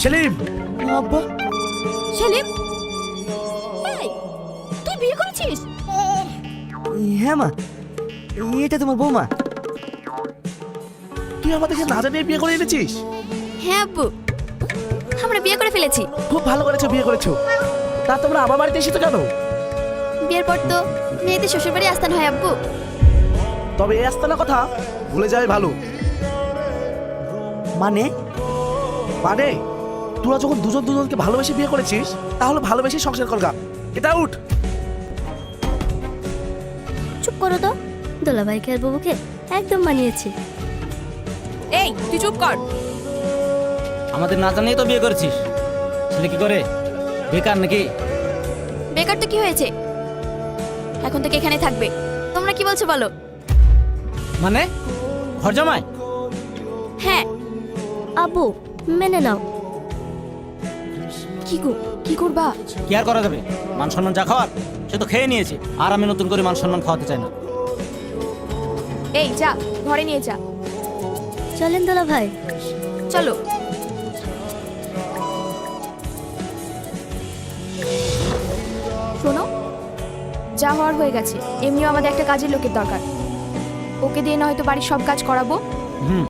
সেলিম। আব্বা। সেলিম, এই তুই বিয়ে করেছিস? হ্যাঁ মা, এটা তোমার বৌমা। তুই আমাদেরকে না জানিয়ে বিয়ে করে এনেছিস? হ্যাঁ আব্বু, আমরা বিয়ে করে ফেলেছি। খুব ভালো করেছো, বিয়ে করেছো। তা তোমরা আমার বাড়িতে এসেছো কেন? বিয়ের পর তো মেয়েদের শ্বশুর বাড়ি আসতে হয় আব্বু। তবে এই আস্তানা কথা ভুলে যাওয়াই ভালো। মানে? মানে তোরা যখন দুজন দুজনকে ভালোবেসে বিয়ে করেছিস, তাহলে ভালোবেসে সংসার করগা। এটা উঠ। চুপ করো তো, দোলাভাইকে আর বাবুকে একদম মানিয়েছে। এই তুই চুপ কর। আমাদের না জানিয়ে তো বিয়ে করেছিস। ছেলে কি করে, বেকার নাকি? বেকার তো কি হয়েছে, এখন থেকে এখানে থাকবে। তোমরা কি বলছো বলো? মানে ঘর জামাই? হ্যাঁ আব্বু, মেনে নাও। কি গো, কি করবা? কি আর করা যাবে? মান সম্মান যা খাওয়ার সে তো খেয়ে নিয়েছে, আর আমি নতুন করে মান সম্মান খাওয়াতে চাই না। এই যা, ঘরে নিয়ে যা। চলেন দোলা ভাই। চলো। শোনো, যা হওয়ার হয়ে গেছে। এমনিও আমাদের একটা কাজের লোকের দরকার। ওকে দিয়ে নয়তো বাড়ির সব কাজ করাবো। হুম।